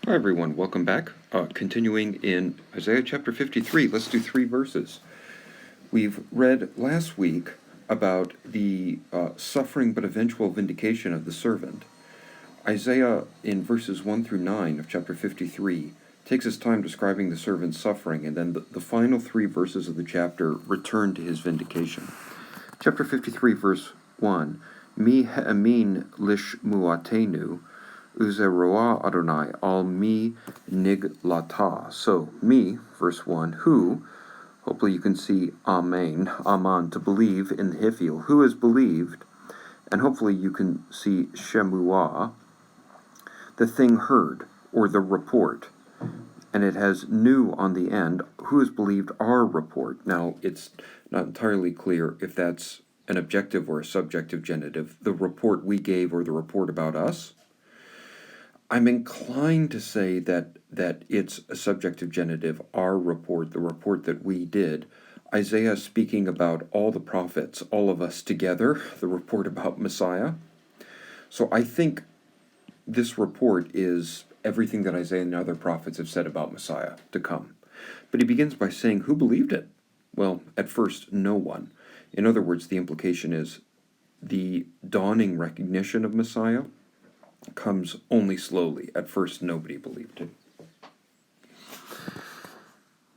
Hi everyone, welcome back. Continuing in Isaiah chapter 53, let's do 3 verses. We've read last week about the suffering but eventual vindication of the servant. Isaiah, in verses 1 through 9 of chapter 53, takes his time describing the servant's suffering, and then the final 3 verses of the chapter return to his vindication. Chapter 53, verse 1, Mi ha'amin lishmuatenu, Uzeroah Adonai al mi niglata. So, me, verse 1, who, hopefully you can see Amen, Aman, to believe in the Hifil, who has believed, and hopefully you can see Shemuah, the thing heard, or the report, and it has nu on the end, who has believed our report. Now, it's not entirely clear if that's an objective or a subjective genitive, the report we gave or the report about us. I'm inclined to say that it's a subjective genitive, our report, the report that we did. Isaiah speaking about all the prophets, all of us together, the report about Messiah. So I think this report is everything that Isaiah and other prophets have said about Messiah to come. But he begins by saying, who believed it? Well, at first, no one. In other words, the implication is the dawning recognition of Messiah comes only slowly. At first, nobody believed it.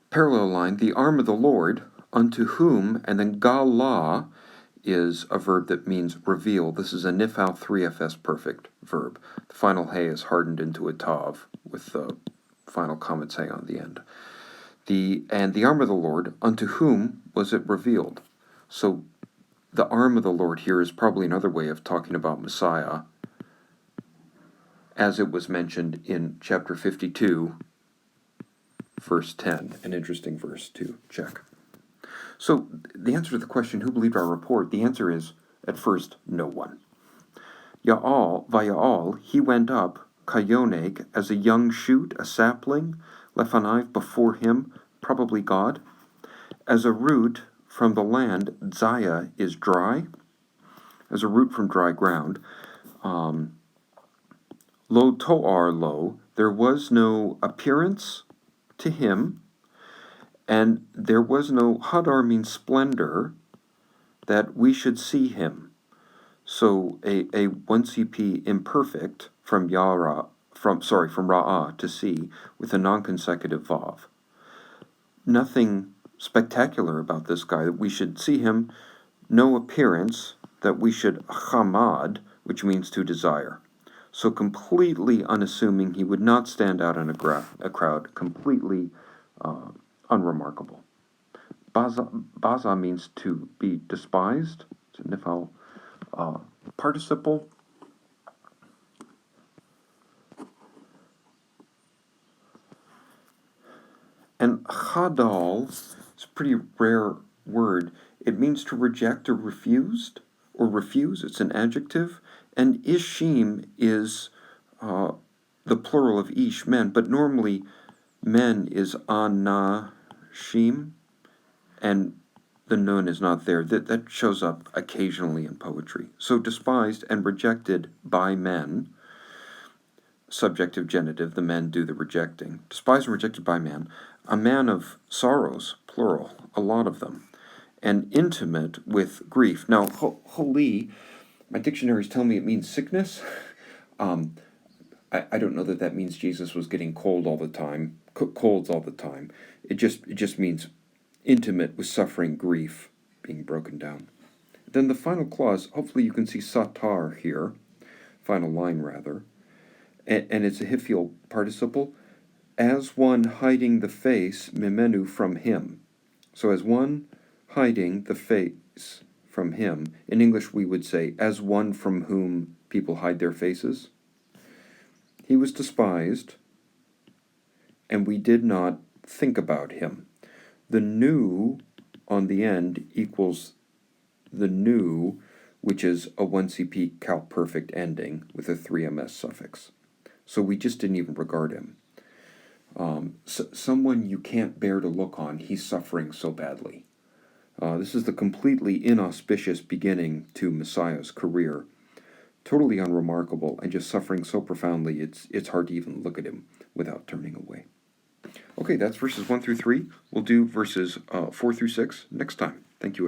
Parallel line, the arm of the Lord, unto whom, and then gala is a verb that means reveal. This is a nifal 3fs perfect verb. The final hay is hardened into a tav with the final comet hay on the end. And the arm of the Lord, unto whom was it revealed? So the arm of the Lord here is probably another way of talking about Messiah, as it was mentioned in chapter 52, verse 10, an interesting verse to check. So the answer to the question, who believed our report, the answer is, at first, no one. Vaya'al, he went up, kayonek, as a young shoot, a sapling, lefanaiv, before him, probably God. As a root from the land, Zaya is dry, as a root from dry ground. Lo to'ar lo, there was no appearance to him, and there was no hadar, means splendor, that we should see him. So a 1CP imperfect from ra'ah to see with a non-consecutive vav. Nothing spectacular about this guy that we should see him. No appearance that we should chamad, which means to desire. So completely unassuming, he would not stand out in a crowd, completely unremarkable. Baza means to be despised. It's a nifal participle. And chadal is a pretty rare word. It means to reject or refuse. It's an adjective. And ishim is the plural of ish, men, but normally men is anashim, and the nun is not there. That shows up occasionally in poetry. So despised and rejected by men, subjective genitive, the men do the rejecting. Despised and rejected by men, a man of sorrows, plural, a lot of them, and intimate with grief. Now, holy, my dictionaries tell me it means sickness. I don't know that means Jesus was getting colds all the time. It just means intimate with suffering, grief, being broken down. Then the final clause, hopefully you can see satar here, final line rather, and it's a hifil participle, as one hiding the face, mimenu, from him. So as one hiding the face from him, in English we would say, as one from whom people hide their faces. He was despised, and we did not think about him. The nu on the end equals the nu, which is a 1CP cal perfect ending with a 3ms suffix. So we just didn't even regard him. Someone you can't bear to look on, he's suffering so badly. This is the completely inauspicious beginning to Messiah's career, totally unremarkable and just suffering so profoundly, it's hard to even look at him without turning away. Okay, that's verses 1 through 3. We'll do verses 4 through 6 next time. Thank you.